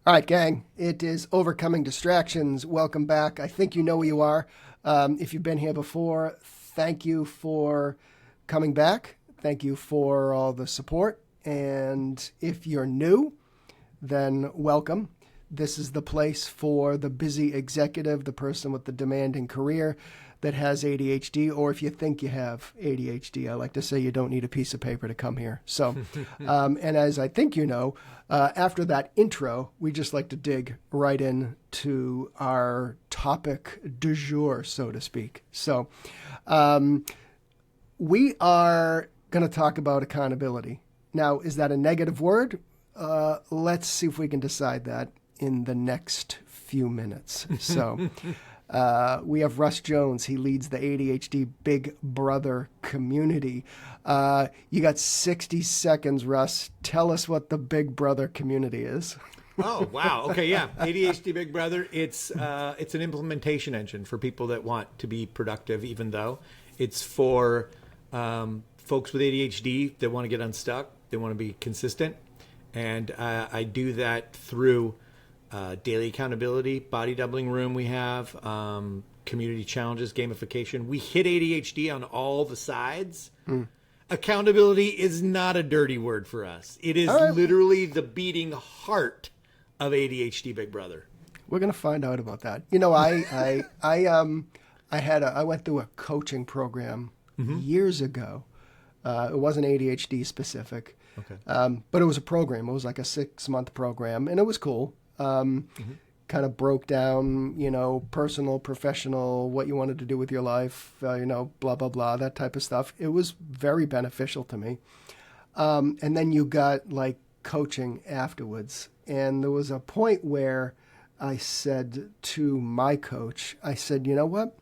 All right, gang, it is Overcoming Distractions. Welcome back. I think you know where you are. If you've been here before, thank you for coming back. Thank you for all the support. And if you're new, then welcome. This is the place for the busy executive, the person with the demanding career that has ADHD, or if you think you have ADHD, I like to say you don't need a piece of paper to come here. So, and as I think you know, after that intro, we just like to dig right into our topic du jour, so to speak. So, we are going to talk about accountability. Now, is that a negative word? Let's see if we can decide that in the next few minutes. So, we have Russ Jones. He leads the ADHD Big Brother community. You got 60 seconds, Russ. Tell us what the Big Brother community is. Oh, wow. Okay, yeah. ADHD Big Brother, it's an implementation engine for people that want to be productive, even though it's for folks with ADHD that want to get unstuck. They want to be consistent. And I do that through daily accountability, body doubling room we have, community challenges, gamification. We hit ADHD on all the sides. Accountability is not a dirty word for us. It is literally the beating heart of ADHD Big Brother. We're going to find out about that. You know, I went through a coaching program years ago. It wasn't ADHD specific, but it was a program. It was like a 6-month program, and it was cool. Kind of broke down, personal, professional, what you wanted to do with your life, blah, blah, blah, that type of stuff. It was very beneficial to me. And then you got like coaching afterwards. And there was a point where I said to my coach, I said, you know what?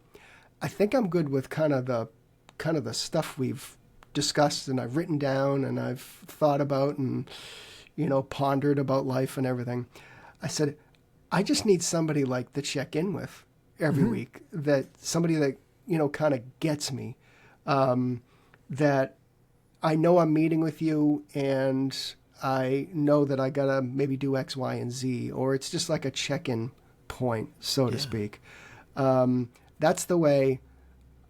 I think I'm good with kind of the stuff we've discussed and I've written down and I've thought about and, pondered about life and everything. I said, I just need somebody like to check in with every week, that somebody that, kind of gets me, that I know I'm meeting with you and I know that I got to maybe do X, Y, and Z, or it's just like a check-in point, so to speak. That's the way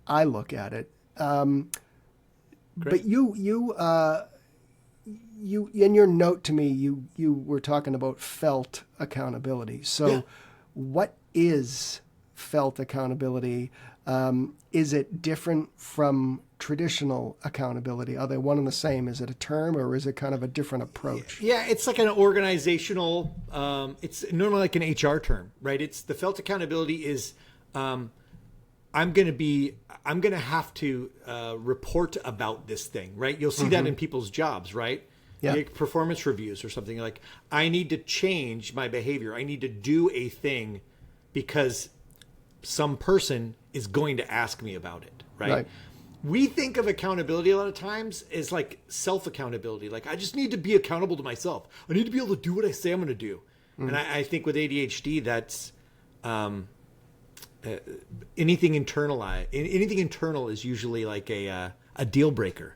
I look at it. But you in your note to me, you were talking about felt accountability. So what is felt accountability? Is it different from traditional accountability? Are they one and the same? Is it a term or is it kind of a different approach? Yeah, it's like an organizational, it's normally like an HR term, right? It's the felt accountability is, I'm going to have to report about this thing, right? You'll see that in people's jobs, right? Yeah. Like performance reviews or something like, I need to change my behavior. I need to do a thing because some person is going to ask me about it, right? We think of accountability a lot of times as like self-accountability. Like, I just need to be accountable to myself. I need to be able to do what I say I'm going to do. And I think with ADHD, that's anything internalized. Anything internal is usually like a deal breaker.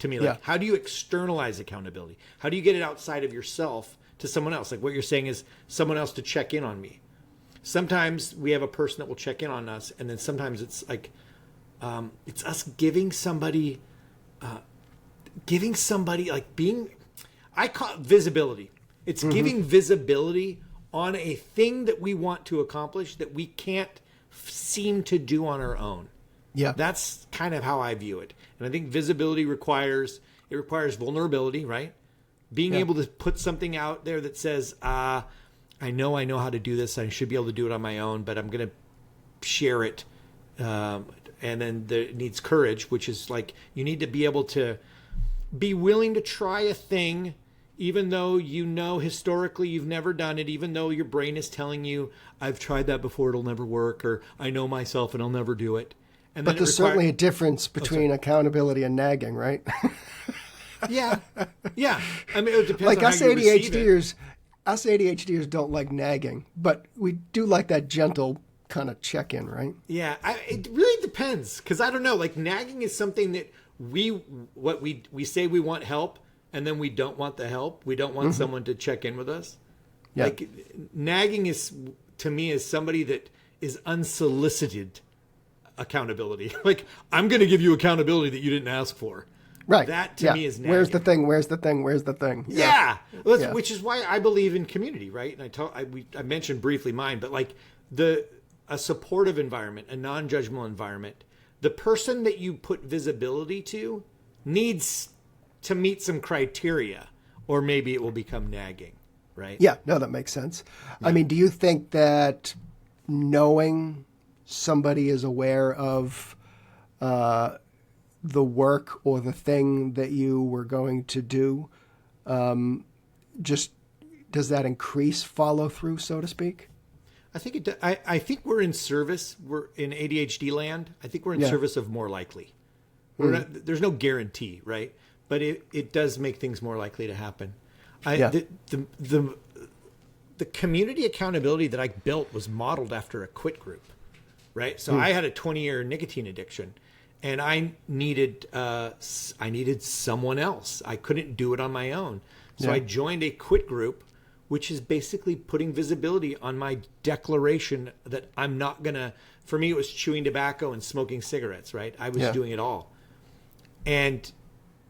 To me, like, how do you externalize accountability? How do you get it outside of yourself to someone else? Like what you're saying is someone else to check in on me. Sometimes we have a person that will check in on us. And then sometimes it's like, it's us giving somebody like being, I call it visibility. It's giving visibility on a thing that we want to accomplish that we can't seem to do on our own. Yeah, that's kind of how I view it. And I think visibility requires vulnerability, right? Being able to put something out there that says, I know how to do this. I should be able to do it on my own, but I'm going to share it. And then it needs courage, which is like, you need to be able to be willing to try a thing, even though historically you've never done it, even though your brain is telling you, I've tried that before, it'll never work, or I know myself and I'll never do it. And but there's certainly a difference between accountability and nagging, right? Yeah. I mean, it depends like on how us you receive ADHDers, us ADHDers don't like nagging, but we do like that gentle kind of check-in, right? Yeah, it really depends, because I don't know. Like, nagging is something that we say we want help, and then we don't want the help. We don't want someone to check in with us. Yeah. Like nagging is, to me, is somebody that is unsolicited accountability. Like, I'm going to give you accountability that you didn't ask for. Right. That to me is nagging. Where's the thing? Where's the thing? Where's the thing? Yeah. Which is why I believe in community, right? And I mentioned briefly mine, but like a supportive environment, a non-judgmental environment, the person that you put visibility to needs to meet some criteria, or maybe it will become nagging, right? Yeah. No, that makes sense. Yeah. I mean, do you think that knowing somebody is aware of the work or the thing that you were going to do, just does that increase follow through, so to speak? I think I think we're in service. We're in ADHD land. I think we're in service of more likely. There's no guarantee, right? But it does make things more likely to happen. The community accountability that I built was modeled after a quit group, right? So I had a 20-year nicotine addiction. And I needed someone else. I couldn't do it on my own. So I joined a quit group, which is basically putting visibility on my declaration that I'm not going to, for me, it was chewing tobacco and smoking cigarettes, right? I was doing it all. And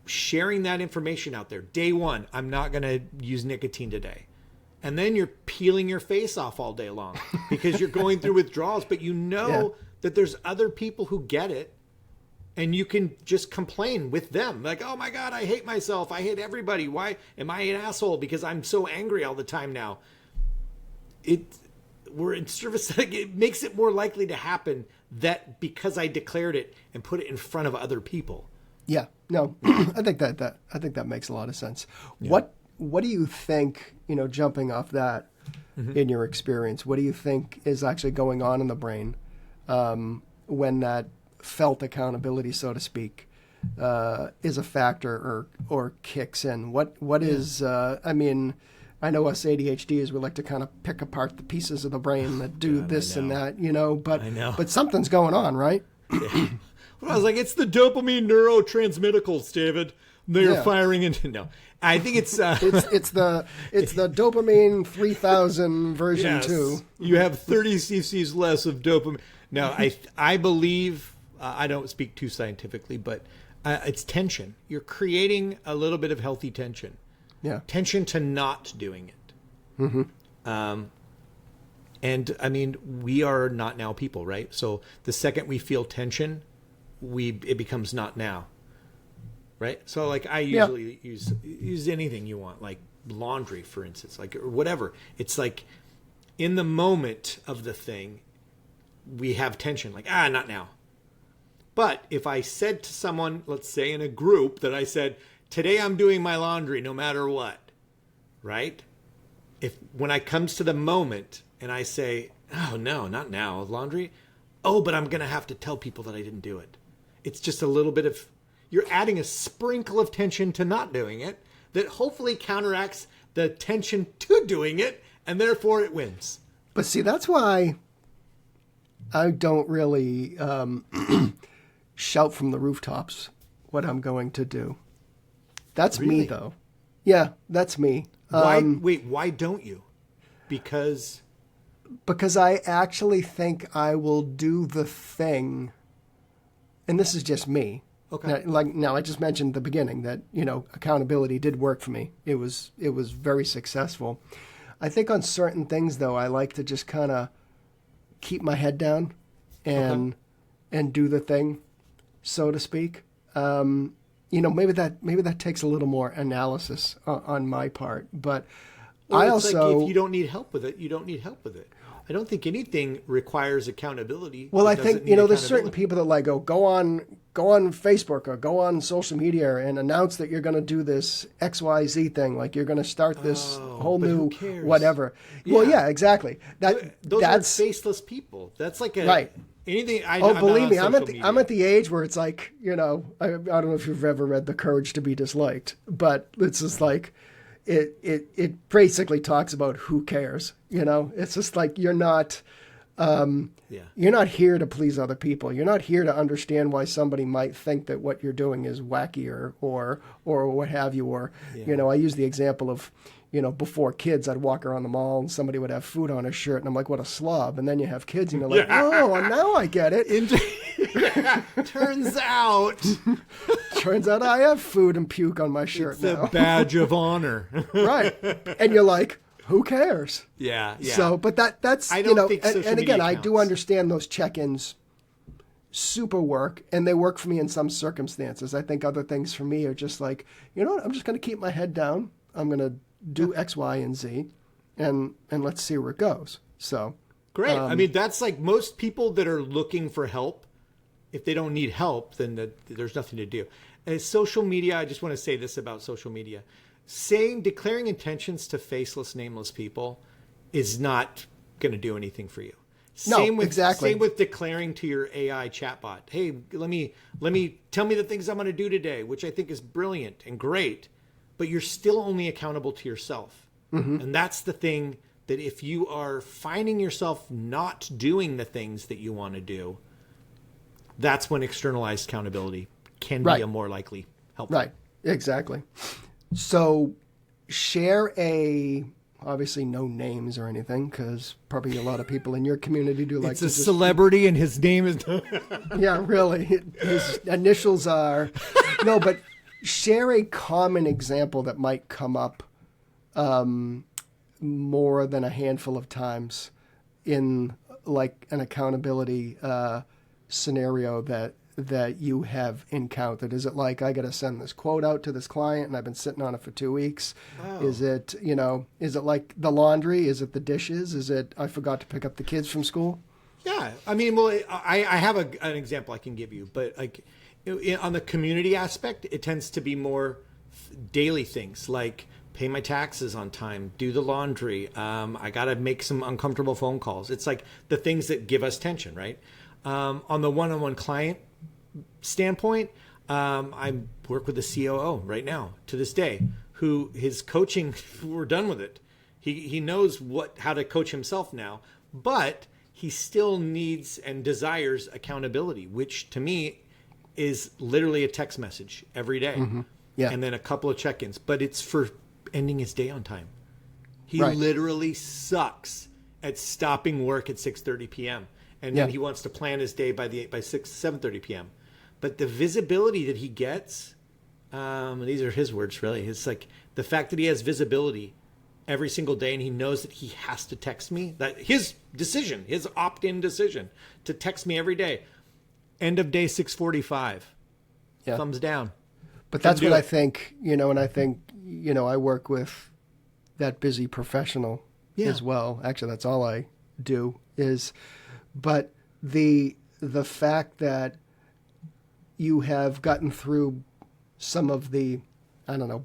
sharing that information out there. Day one, I'm not going to use nicotine today. And then you're peeling your face off all day long because you're going through withdrawals, but you know that there's other people who get it. And you can just complain with them. Like, oh my God, I hate myself. I hate everybody. Why am I an asshole? Because I'm so angry all the time now. We're in service. It makes it more likely to happen that because I declared it and put it in front of other people. Yeah, no, I think that makes a lot of sense. Yeah. What do you think, jumping off that in your experience, what do you think is actually going on in the brain when that felt accountability, so to speak, is a factor or kicks in? What is, I mean, I know us ADHDs, we like to kind of pick apart the pieces of the brain that do this and that, but something's going on, right? Yeah. Well, I was like, it's the dopamine neurotransmitticals, David. They're firing into, no, I think it's it's the dopamine 3000 version 2. You have 30 cc's less of dopamine. No, I believe, I don't speak too scientifically, but it's tension. You're creating a little bit of healthy tension. Yeah. Tension to not doing it. Mm-hmm. And I mean, we are not now people, right? So the second we feel tension, it becomes not now. Right? So like I usually use anything you want, like laundry, for instance, like or whatever. It's like in the moment of the thing, we have tension, like, not now. But if I said to someone, let's say in a group, that I said, today I'm doing my laundry no matter what, right? When I comes to the moment and I say, oh no, not now, laundry. Oh, but I'm going to have to tell people that I didn't do it. It's just a little bit of, you're adding a sprinkle of tension to not doing it that hopefully counteracts the tension to doing it, and therefore it wins. But see, that's why I don't really shout from the rooftops what I'm going to do. That's me, though. Yeah, that's me. Why don't you? Because I actually think I will do the thing, and this is just me. Okay. Now, I just mentioned at the beginning that, accountability did work for me. It was very successful. I think on certain things, though, I like to just kind of keep my head down and do the thing, so to speak. Maybe that takes a little more analysis on my part. But I also, like if you don't need help with it, you don't need help with it. I don't think anything requires accountability. Well, I think there's certain people that go on Facebook or go on social media and announce that you're going to do this XYZ thing, like you're going to start this whole new whatever. Yeah. Well, yeah, exactly. That's faceless people. That's like right. Anything. Believe me, I'm at the age where it's like, I don't know if you've ever read The Courage to be Disliked, but it's just like it basically talks about who cares. It's just like you're not here to please other people. You're not here to understand why somebody might think that what you're doing is wacky or what have you. Or I use the example of before kids, I'd walk around the mall and somebody would have food on his shirt, and I'm like, what a slob. And then you have kids, and you're like, oh, now I get it. Turns out I have food and puke on my shirt now. It's a badge of honor. Right. And you're like, who cares? Yeah. So, but that's, I don't think social and again, media I counts. do understand those check-ins super work, and they work for me in some circumstances. I think other things for me are just like, you know what, I'm just going to keep my head down. I'm going to do X, Y, and Z, and let's see where it goes. So great. I mean, that's like most people that are looking for help. If they don't need help, then there's nothing to do. And social media, I just want to say this about social media. Declaring intentions to faceless, nameless people is not going to do anything for you. Exactly. Same with declaring to your AI chatbot, hey, let me tell me the things I'm going to do today, which I think is brilliant and great, but you're still only accountable to yourself. Mm-hmm. And that's the thing, that if you are finding yourself not doing the things that you want to do, that's when externalized accountability can be a more likely help. Right. Exactly. So share obviously no names or anything, because probably a lot of people in your community do like it's a celebrity and his name is yeah, really, his initials are but share a common example that might come up more than a handful of times in like an accountability scenario that you have encountered. Is it like, I got to send this quote out to this client and I've been sitting on it for 2 weeks? Oh. Is it like the laundry? Is it the dishes? Is it, I forgot to pick up the kids from school? Yeah. I mean, well, I have an example I can give you, but like on the community aspect, it tends to be more daily things like pay my taxes on time, do the laundry. I got to make some uncomfortable phone calls. It's like the things that give us tension, right? On the one-on-one client standpoint, I work with a COO right now to this day who his coaching, we're done with it. He knows how to coach himself now, but he still needs and desires accountability, which to me is literally a text message every day. Mm-hmm. Yeah. And then a couple of check-ins, but it's for ending his day on time. He literally sucks at stopping work at 6:30 p.m. And then he wants to plan his day by 7:30 p.m. But the visibility that he gets, these are his words really, it's like the fact that he has visibility every single day and he knows that he has to text me, that his decision, his opt-in decision to text me every day. End of day 6:45. Yeah. Thumbs down. But that's what I think, and I think, I work with that busy professional as well. Actually, that's all I do is, but the fact that you have gotten through some of the,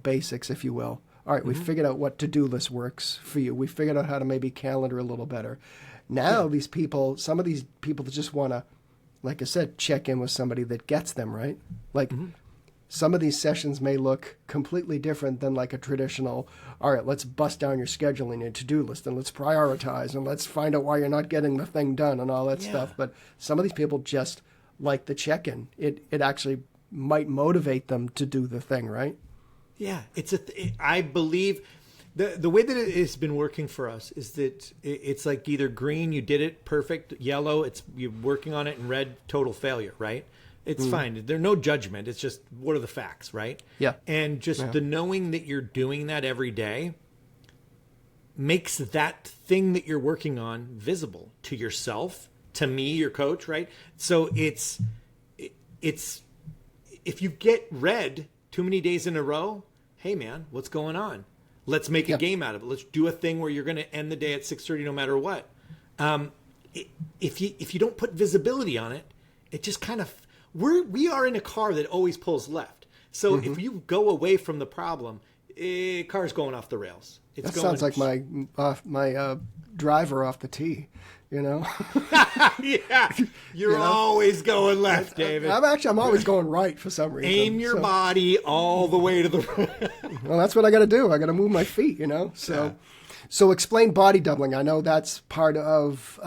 basics, if you will. All right, we figured out what to-do list works for you. We figured out how to maybe calendar a little better. Now some of these people that just want to, like I said, check in with somebody that gets them, right? Like some of these sessions may look completely different than like a traditional, all right, let's bust down your schedule and your to-do list and let's prioritize and let's find out why you're not getting the thing done and all that stuff. But some of these people just like the check-in. It actually might motivate them to do the thing, right? Yeah, I believe the way that it has been working for us is that it's like either green, you did it perfect, yellow, you're working on it, and red, total failure, right? It's fine. There's no judgment. It's just, what are the facts, right? Yeah. And just the knowing that you're doing that every day makes that thing that you're working on visible to yourself, to me, your coach, right? So it's if you get red too many days in a row, hey man, what's going on? Let's make a game out of it. Let's do a thing where you're going to end the day at 6:30 no matter what. If you don't put visibility on it, it just kind of, we are in a car that always pulls left. So if you go away from the problem, car's going off the rails. That sounds like my driver off the tee, Yeah, you're always going left, David. I'm always going right for some reason. Aim your body all the way to the right. Well, that's what I got to do. I got to move my feet, So explain body doubling. I know that's part of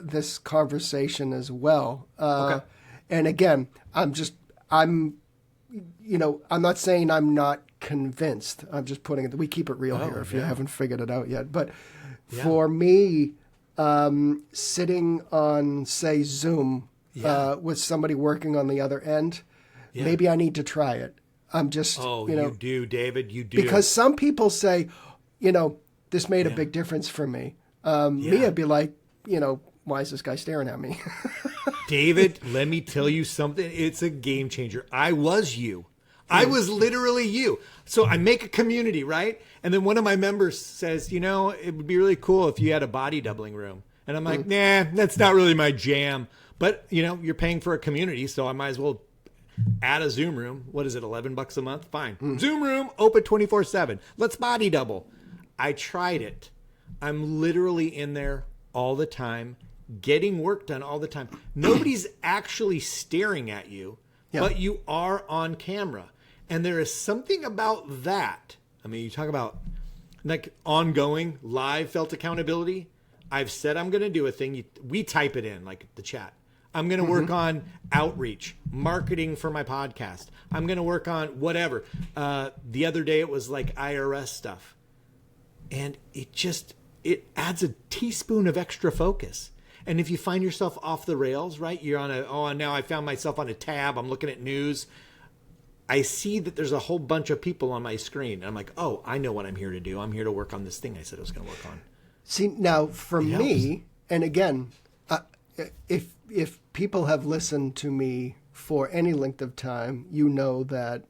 this conversation as well. Okay. And again, I'm I'm not saying I'm not convinced. I'm just putting it, we keep it real here if you haven't figured it out yet. But for me, sitting on, say, Zoom with somebody working on the other end, maybe I need to try it. I'm just, you do, David, you do. Because some people say, this made a big difference for me. Me, I'd be like, why is this guy staring at me? David, let me tell you something. It's a game changer. I was you. I was literally you. So I make a community, right? And then one of my members says, it would be really cool if you had a body doubling room. And I'm like, nah, that's not really my jam. But, you're paying for a community, so I might as well add a Zoom room. What is it, $11 a month? Fine. Zoom room, open 24/7. Let's body double. I tried it. I'm literally in there all the time, getting work done all the time. Nobody's actually staring at you, but you are on camera. And there is something about that. I mean, you talk about like ongoing live felt accountability. I've said I'm going to do a thing. We type it in like the chat. I'm going to work on outreach, marketing for my podcast. I'm going to work on whatever. The other day it was like IRS stuff. And it adds a teaspoon of extra focus. And if you find yourself off the rails, right? You're on now I found myself on a tab. I'm looking at news. I see that there's a whole bunch of people on my screen. And I'm like, oh, I know what I'm here to do. I'm here to work on this thing I said I was going to work on. See, now for me, and again, if people have listened to me for any length of time, you know that,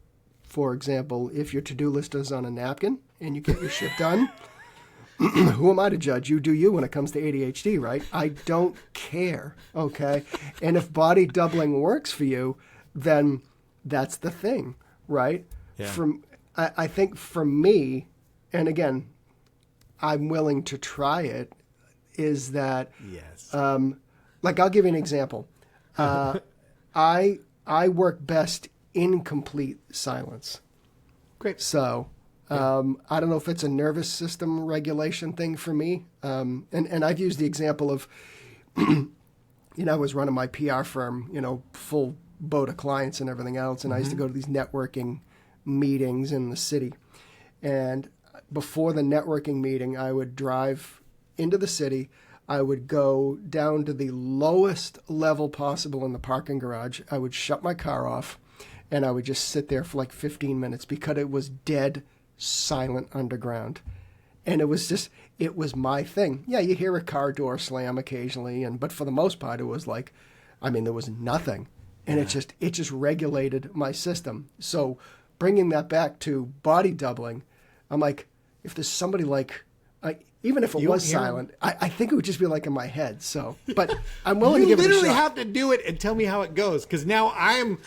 for example, if your to-do list is on a napkin and you get your shit done, who am I to judge? You do you when it comes to ADHD, right? I don't care, okay? And if body doubling works for you, then that's the thing, right? Yeah. I think for me, and again, I'm willing to try it, is that, like I'll give you an example. I work best in complete silence. Great. So I don't know if it's a nervous system regulation thing for me. And I've used the example of, I was running my PR firm, full boat of clients and everything else. And I used to go to these networking meetings in the city. And before the networking meeting, I would drive into the city. I would go down to the lowest level possible in the parking garage. I would shut my car off, and I would just sit there for like 15 minutes because it was dead silent underground. And it was my thing. Yeah, you hear a car door slam occasionally, but for the most part, it was like, there was nothing. And it just regulated my system. So bringing that back to body doubling, I'm like, if there's somebody even if it was silent, I think it would just be like in my head. So, but I'm willing to give it a shot. You literally have to do it and tell me how it goes, because now I'm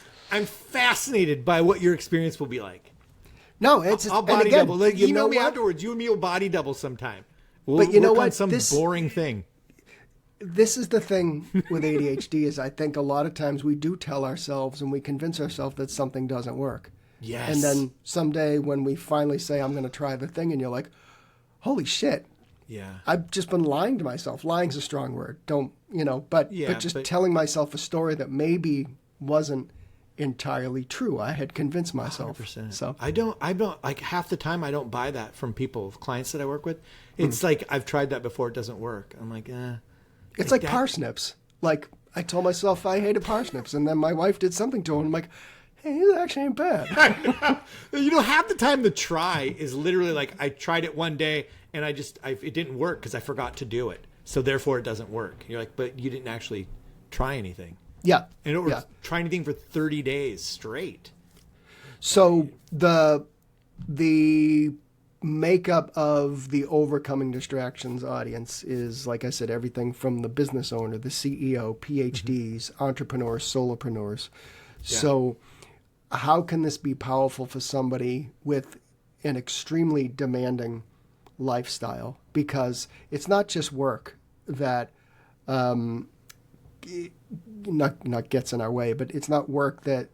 fascinated by what your experience will be like. No, I'll body double. Like, email me afterwards. You and me will body double sometime. But you know what? Some boring thing. This is the thing with ADHD is I think a lot of times we do tell ourselves and we convince ourselves that something doesn't work. Yes. And then someday when we finally say, I'm going to try the thing, and you're like, holy shit. Yeah. I've just been lying to myself. Lying's a strong word. But telling myself a story that maybe wasn't entirely true. I had convinced myself. 100%. So I don't like half the time I don't buy that from people, clients that I work with. It's like, I've tried that before. It doesn't work. I'm like, It's like parsnips. Like I told myself I hated parsnips, and then my wife did something to them. I'm like, hey, it actually ain't bad. Half the time the try is literally like, I tried it one day and it didn't work because I forgot to do it. So therefore it doesn't work. You're like, but you didn't actually try anything. Yeah. And try anything for 30 days straight. So the makeup of the Overcoming Distractions audience is, like I said, everything from the business owner, the CEO, PhDs, entrepreneurs, solopreneurs. Yeah. So how can this be powerful for somebody with an extremely demanding lifestyle? Because it's not just work that not gets in our way, but it's not work that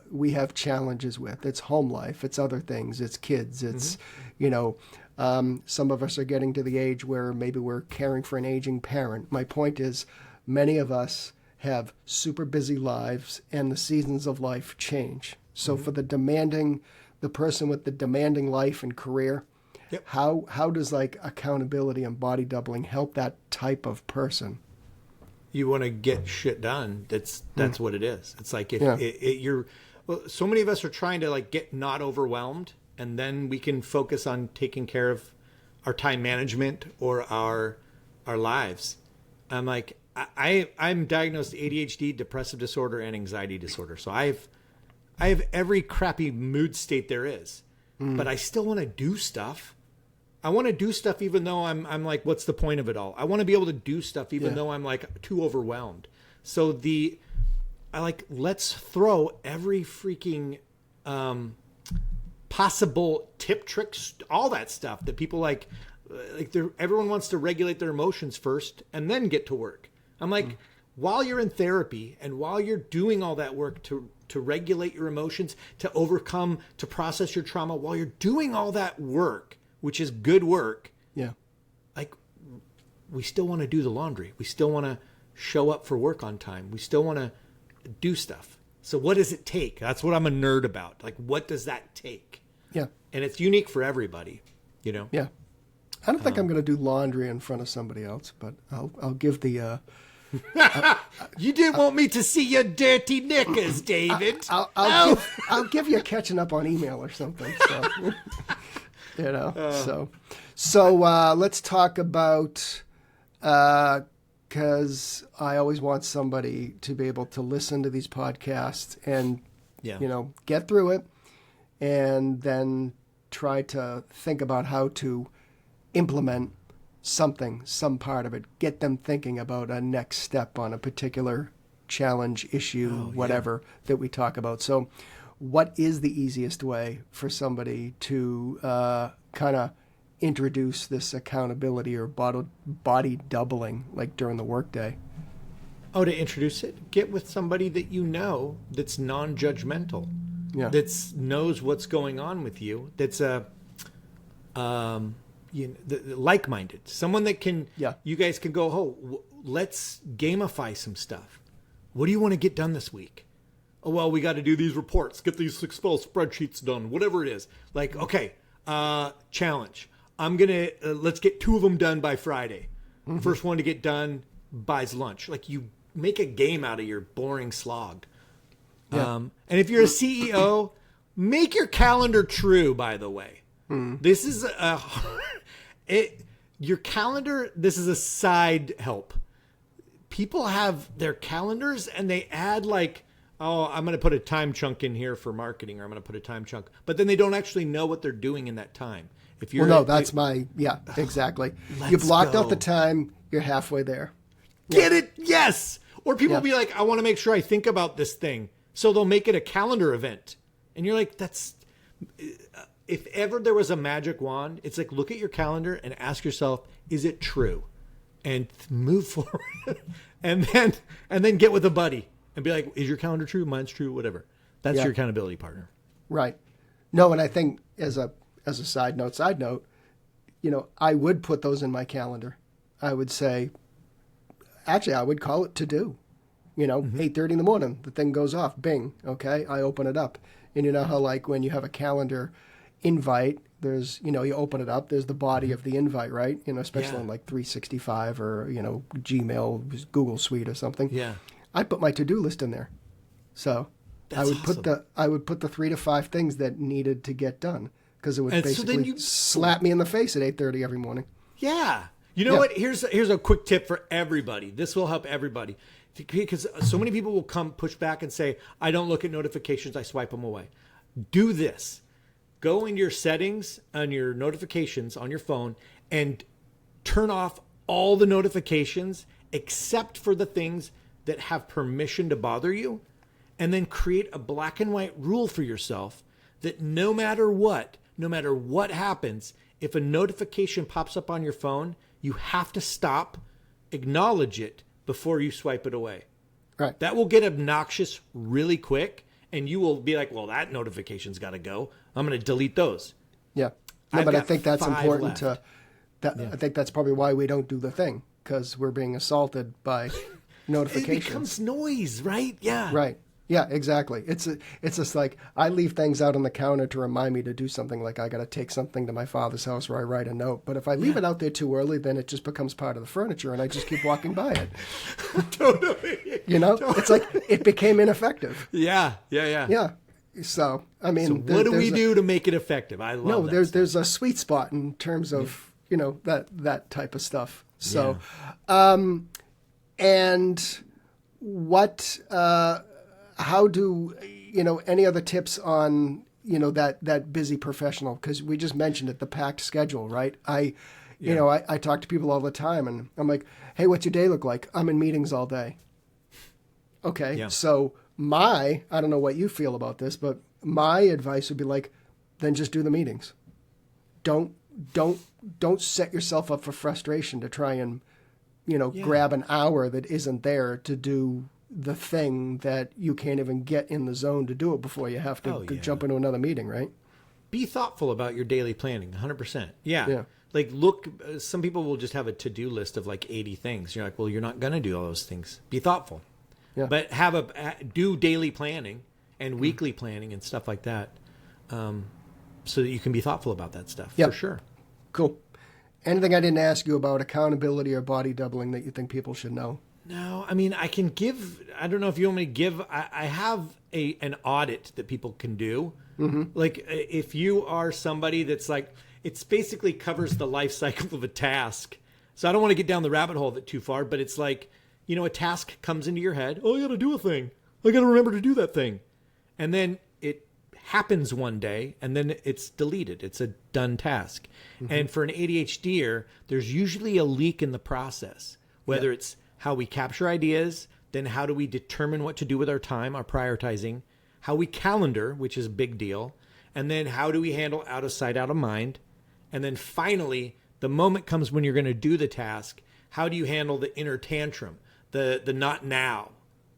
we have challenges with. It's home life. It's other things. It's kids. It's, some of us are getting to the age where maybe we're caring for an aging parent. My point is, many of us have super busy lives, and the seasons of life change. So for the person with the demanding life and career, how does like accountability and body doubling help that type of person? You want to get shit done. That's what it is. It's like so many of us are trying to like get not overwhelmed, and then we can focus on taking care of our time management or our lives. I'm like, I'm diagnosed ADHD, depressive disorder, and anxiety disorder. So I have every crappy mood state there is, but I still want to do stuff. I want to do stuff even though I'm like, what's the point of it all? I want to be able to do stuff even though I'm like too overwhelmed. So let's throw every freaking possible tip, tricks, all that stuff that people like everyone wants to regulate their emotions first and then get to work. I'm like, while you're in therapy and while you're doing all that work to regulate your emotions, to overcome, to process your trauma, while you're doing all that work, which is good work. Yeah. Like, we still want to do the laundry. We still want to show up for work on time. We still want to do stuff. So what does it take? That's what I'm a nerd about. Like, what does that take? Yeah. And it's unique for everybody, you know? Yeah. I don't think I'm going to do laundry in front of somebody else, but I'll give the... You didn't want me to see your dirty knickers, David. I'll give you a catching up on email or something. So, you know, so let's talk about, because I always want somebody to be able to listen to these podcasts and, you know, get through it and then try to think about how to implement some part of it, get them thinking about a next step on a particular challenge, issue, whatever that we talk about. So what is the easiest way for somebody to kind of introduce this accountability or body doubling, like during the workday? Oh, to introduce it, get with somebody that you know that's non-judgmental, that knows what's going on with you, that's like-minded, someone that can, you guys can go, let's gamify some stuff. What do you want to get done this week? Oh, well, we got to do these reports, get these Excel spreadsheets done, whatever it is. Like, okay, challenge. Let's get 2 of them done by Friday. Mm-hmm. First one to get done buys lunch. Like, you make a game out of your boring slog. Yeah. And if you're a CEO, make your calendar true, by the way. This is your calendar. This is a side help. People have their calendars and they add like, oh, I'm going to put a time chunk in here for marketing, or I'm going to put a time chunk, but then they don't actually know what they're doing in that time. If you're, exactly. You blocked out the time. You're halfway there. Get it? Yes. Or people be like, I want to make sure I think about this thing. So they'll make it a calendar event. And you're like, if ever there was a magic wand, it's like, look at your calendar and ask yourself, is it true? And move forward. and then get with a buddy and be like, is your calendar true? Mine's true, whatever. That's your accountability partner. Right. No, and I think as a side note, you know, I would put those in my calendar. I would say, actually, I would call it to do. You know, 8:30 in the morning, the thing goes off. Bing. Okay, I open it up. And you know how, like, when you have a calendar invite, there's, you know, you open it up, there's the body of the invite, right? You know, especially in like 365 or, you know, Gmail, Google Suite or something. Yeah. I put my to-do list in there. So I would put the 3 to 5 things that needed to get done, because it would basically slap me in the face at 8:30 every morning. Yeah. You know what? Here's a quick tip for everybody. This will help everybody, because so many people will come push back and say, I don't look at notifications, I swipe them away. Do this. Go into your settings on your notifications on your phone and turn off all the notifications except for the things that have permission to bother you, and then create a black and white rule for yourself that no matter what happens, if a notification pops up on your phone, you have to stop, acknowledge it before you swipe it away. Right. That will get obnoxious really quick, and you will be like, well, that notification's got to go. I'm going to delete those. Yeah. No, but I think that's important I think that's probably why we don't do the thing, because we're being assaulted by notifications. It becomes noise, right? Yeah. Right. Yeah, exactly. It's just like I leave things out on the counter to remind me to do something. Like I got to take something to my father's house where I write a note. But if I leave it out there too early, then it just becomes part of the furniture, and I just keep walking by it. Totally. It's like it became ineffective. Yeah. So I mean, so what do we do to make it effective? I love that. There's a sweet spot in terms of that type of stuff. So, and what? How do any other tips on that busy professional? Because we just mentioned it, the packed schedule, right? I talk to people all the time, and I'm like, hey, what's your day look like? I'm in meetings all day. Okay, so I don't know what you feel about this, but my advice would be like, then just do the meetings. Don't set yourself up for frustration to try and grab an hour that isn't there to do the thing that you can't even get in the zone to do it before you have to jump into another meeting, right? Be thoughtful about your daily planning, 100%. Yeah. Like, look, some people will just have a to-do list of like 80 things. You're like, well, you're not going to do all those things. Be thoughtful. Yeah. But do daily planning and weekly planning and stuff like that, so that you can be thoughtful about that stuff. For sure. Cool. Anything I didn't ask you about accountability or body doubling that you think people should know? No, I mean, I can give, I don't know if you want me to give, I have an audit that people can do. Mm-hmm. Like if you are somebody that's like, it's basically covers the life cycle of a task. So I don't want to get down the rabbit hole of it too far, but it's like, a task comes into your head. Oh, I got to do a thing. I got to remember to do that thing. And then it happens one day and then it's deleted. It's a done task. Mm-hmm. And for an ADHDer, there's usually a leak in the process, whether it's how we capture ideas, then how do we determine what to do with our time, our prioritizing, how we calendar, which is a big deal, and then how do we handle out of sight, out of mind, and then finally, the moment comes when you're going to do the task, how do you handle the inner tantrum, the not now?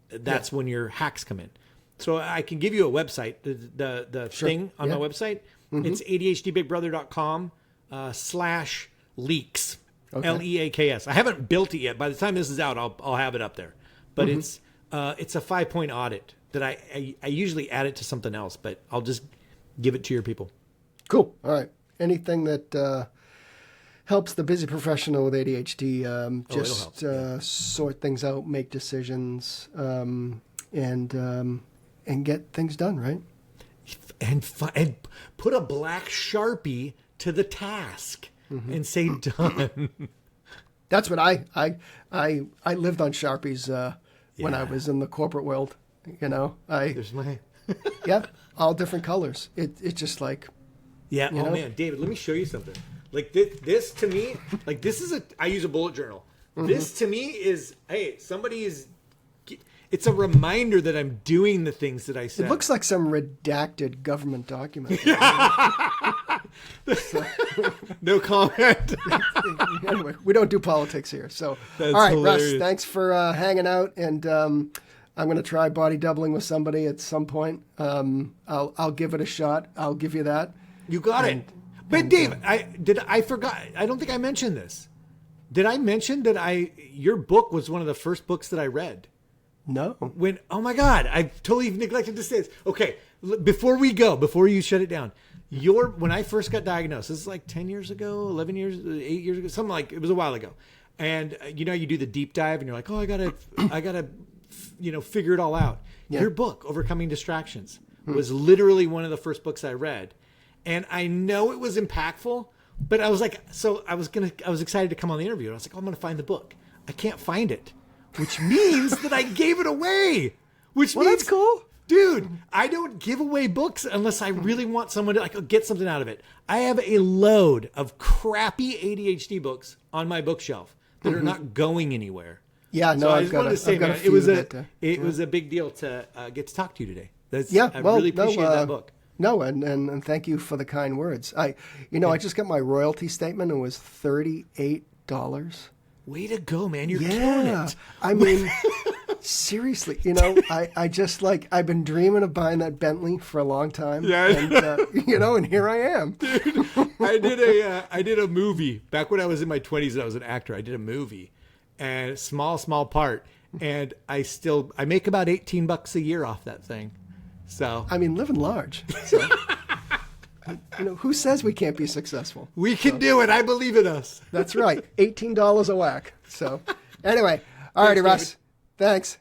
That's when your hacks come in. So I can give you a website, the thing on my website. Mm-hmm. It's ADHDBigBrother.com/leaks. Okay. LEAKS. I haven't built it yet. By the time this is out, I'll have it up there. But it's a 5-point audit that I usually add it to something else, but I'll just give it to your people. Cool. All right. Anything that helps the busy professional with ADHD just sort things out, make decisions, and get things done, right? And put a black Sharpie to the task. Mm-hmm. And say done. That's what I lived on Sharpies when I was in the corporate world. There's my all different colors. It's just like man, David, let me show you something. Like this to me, like this is I use a bullet journal. Mm-hmm. This to me is it's a reminder that I'm doing the things that I said. It looks like some redacted government document. No comment. Anyway, we don't do politics here. So, that's all right, hilarious. Russ, thanks for hanging out. And I'm going to try body doubling with somebody at some point. I'll give it a shot. I'll give you that. You got it. But Dave, I forgot. I don't think I mentioned this. Did I mention that your book was one of the first books that I read? No. Oh my God, I totally neglected to say this. Okay, before you shut it down, when I first got diagnosed, this is like 10 years ago, 11 years, 8 years ago, something like, it was a while ago. And you do the deep dive and you're like, oh, I gotta, figure it all out. Yeah. Your book, Overcoming Distractions, was literally one of the first books I read. And I know it was impactful, but I was like, I was excited to come on the interview. And I was like, I'm going to find the book. I can't find it. Which means that I gave it away. Means that's cool. Dude, I don't give away books unless I really want someone to get something out of it. I have a load of crappy ADHD books on my bookshelf that are not going anywhere. Yeah, no, so I just wanted to say, man, it was a big deal to get to talk to you today. I really appreciate that book. No, and thank you for the kind words. I just got my royalty statement. It was $38. Way to go, man. You're killing it. I mean, seriously, I've been dreaming of buying that Bentley for a long time. Yeah. And, and here I am. Dude, I did a movie back when I was in my 20s and I was an actor. I did a movie and small part. And I make about $18 a year off that thing. So I mean, living large. So, who says we can't be successful? We can do it. I believe in us. That's right. $18 a whack. So anyway, all righty, Russ. Thanks.